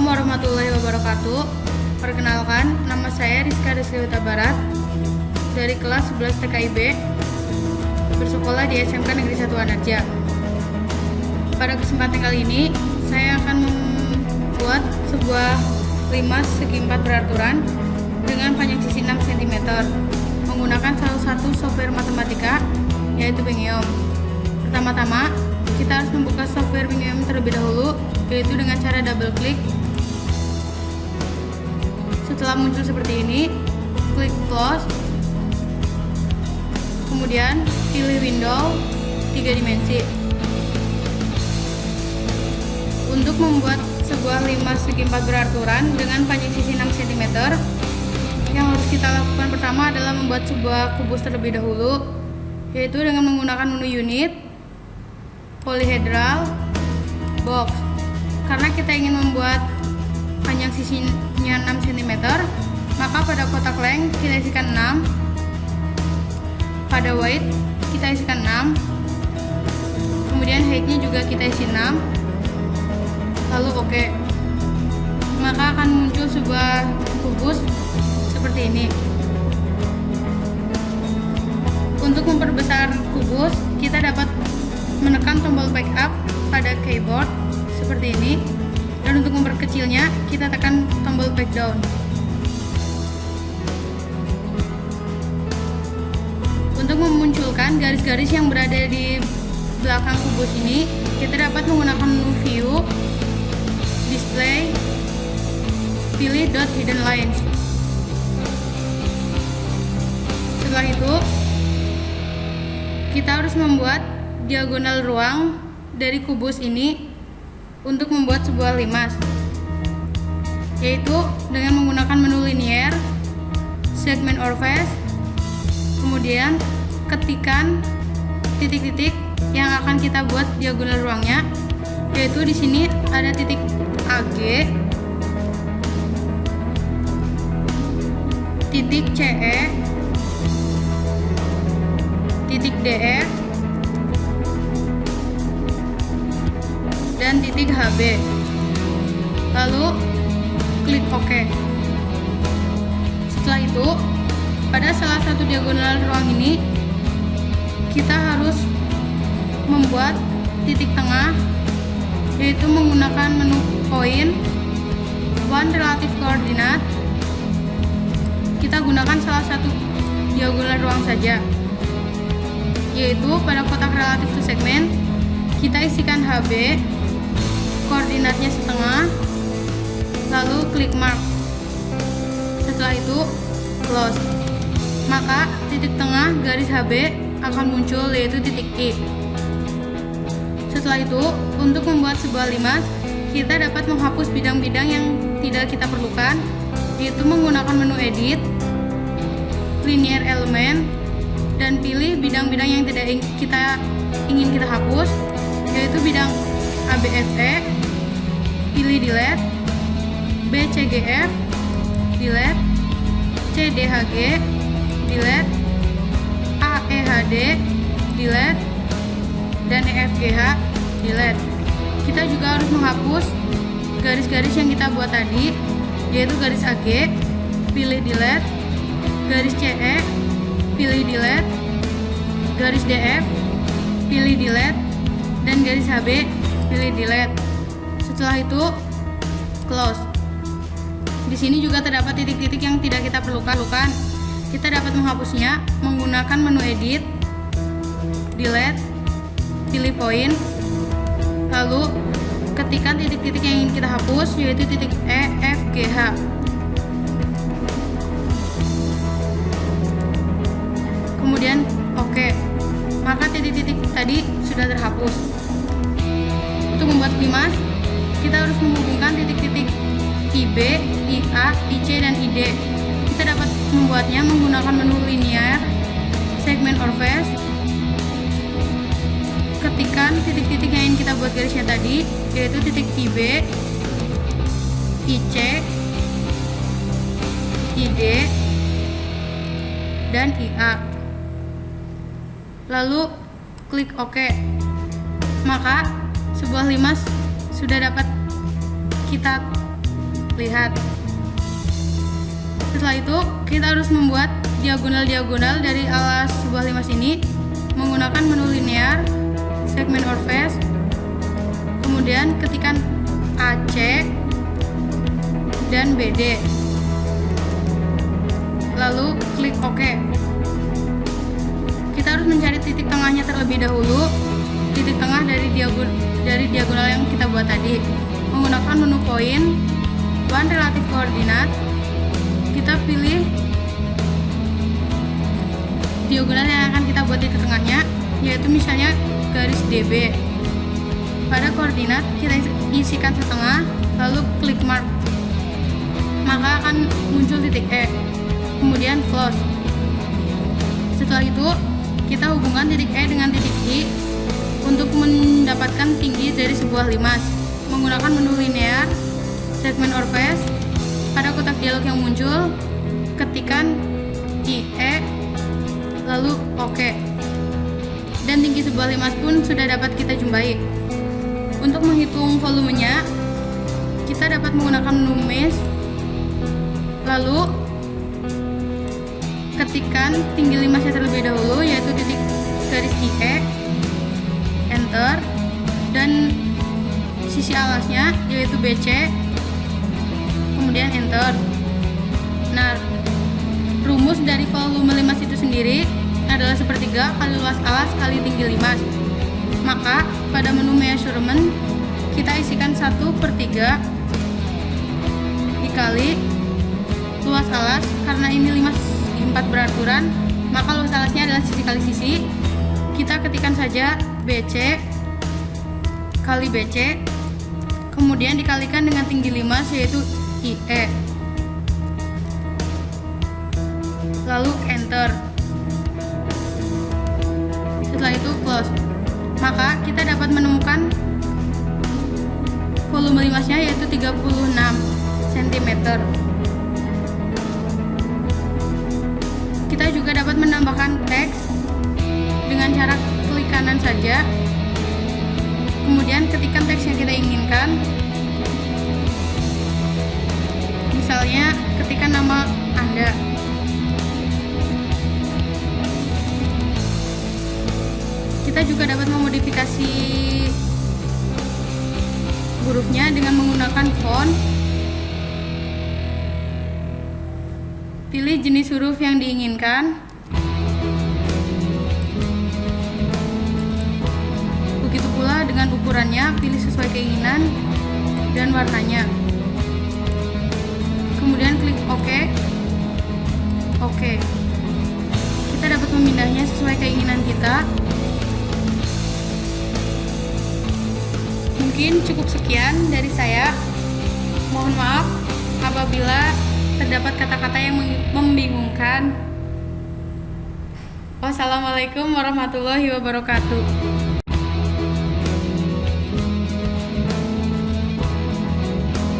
Assalamualaikum warahmatullahi wabarakatuh. Perkenalkan, nama saya Rizka Rizky Huta Barat dari kelas 11 TKIB, bersekolah di SMK Negeri 1 Anarja. Pada kesempatan kali ini, saya akan membuat sebuah limas segi 4 beraturan dengan panjang sisi 6 cm menggunakan salah satu software matematika, yaitu Bingheum. Pertama-tama, kita harus membuka software Bingheum terlebih dahulu, yaitu dengan cara double klik. Setelah muncul seperti ini, klik close, kemudian pilih window 3 dimensi. Untuk membuat sebuah limas segi 4 beraturan dengan panjang sisi 6 cm, yang harus kita lakukan pertama adalah membuat sebuah kubus terlebih dahulu, yaitu dengan menggunakan menu unit, polyhedral, box. Karena kita ingin membuat panjang sisinya 6 cm, maka pada kotak length kita isikan 6, pada width kita isikan 6, kemudian height-nya juga kita isi 6, lalu oke. Maka akan muncul sebuah kubus seperti ini. Untuk memperbesar kubus, kita dapat menekan tombol backup pada keyboard seperti ini, dan untuk memperkecilnya kita tekan tombol back down. Untuk memunculkan garis-garis yang berada di belakang kubus ini, kita dapat menggunakan menu view, display, pilih dot hidden lines. Setelah itu, kita harus membuat diagonal ruang dari kubus ini untuk membuat sebuah limas, yaitu dengan menggunakan menu linear, segment or face, kemudian ketikan titik-titik yang akan kita buat diagonal ruangnya, yaitu di sini ada titik AG, titik CE, titik DE, dan titik HB. Lalu klik OK. Setelah itu, pada salah satu diagonal ruang ini, kita harus membuat titik tengah, yaitu menggunakan menu point, one relative coordinate. Kita gunakan salah satu diagonal ruang saja, yaitu pada kotak relative to segment kita isikan HB, koordinatnya setengah, lalu klik mark. Setelah itu close. Maka titik tengah garis HB akan muncul, yaitu titik I. Setelah itu, untuk membuat sebuah limas, kita dapat menghapus bidang-bidang yang tidak kita perlukan, yaitu menggunakan menu edit, linear element, dan pilih bidang-bidang yang tidak ingin kita hapus, yaitu bidang ABFE, pilih delete, BCGF, delete, CDHG, delete, AEHD, delete, dan EFGH, delete. Kita juga harus menghapus garis-garis yang kita buat tadi, yaitu garis AG, pilih delete, garis CE, pilih delete, garis DF, pilih delete, dan garis HB, pilih delete. Setelah itu close. Di sini juga terdapat titik-titik yang tidak kita perlukan. Kita dapat menghapusnya menggunakan menu edit, delete, pilih point, lalu ketikkan titik-titik yang ingin kita hapus, yaitu titik E, F, G, H. Kemudian oke. Maka titik-titik tadi sudah terhapus. Untuk membuat limas, kita harus menghubungkan titik-titik IB, IA, IC, dan ID. Kita dapat membuatnya menggunakan menu linear, segment or face, ketikan titik-titik yang ingin kita buat garisnya tadi, yaitu titik IB, IC, ID, dan IA. Lalu klik OK. Maka sebuah limas sudah dapat kita lihat. Setelah itu kita harus membuat diagonal-diagonal dari alas sebuah limas ini menggunakan menu linear, segment or face. Kemudian ketikkan AC dan BD, lalu klik OK. Kita harus mencari titik tengahnya terlebih dahulu, titik tengah dari diagonal yang kita buat tadi. Menggunakan menu point, one relative coordinate, kita pilih diagonal yang akan kita buat titik tengahnya, yaitu misalnya garis DB. Pada koordinat kita isikan setengah, lalu klik mark, maka akan muncul titik E. Kemudian close. Setelah itu kita hubungkan titik E dengan titik I untuk mendapatkan tinggi dari sebuah limas. Menggunakan menu linear, segment or face. Pada kotak dialog yang muncul, ketikkan IE, lalu OK. Dan tinggi sebuah limas pun sudah dapat kita jumpai. Untuk menghitung volumenya, kita dapat menggunakan menu mesh, lalu ketikkan tinggi limasnya terlebih dahulu, yaitu titik garis IE, enter, dan sisi alasnya yaitu BC, kemudian enter. Nah, rumus dari volume limas itu sendiri adalah sepertiga kali luas alas kali tinggi limas. Maka pada menu measurement kita isikan 1/3 dikali luas alas. Karena ini limas 4 beraturan, maka luas alasnya adalah sisi kali sisi. Kita ketikkan saja BC kali BC, kemudian dikalikan dengan tinggi limas yaitu IE, lalu enter. Setelah itu close. Maka kita dapat menemukan volume limasnya yaitu 36 cm. Kita juga dapat menambahkan teks dengan cara klik kanan saja, kemudian ketikkan teks yang kita inginkan. Misalnya ketikkan nama Anda. Kita juga dapat memodifikasi hurufnya dengan menggunakan font. Pilih jenis huruf yang diinginkan. Begitu pula dengan ukurannya, pilih sesuai keinginan dan warnanya. Kemudian klik OK. OK. Kita dapat memindahnya sesuai keinginan kita. Mungkin cukup sekian dari saya. Mohon maaf apabila terdapat kata-kata yang membingungkan. Wassalamualaikum warahmatullahi wabarakatuh.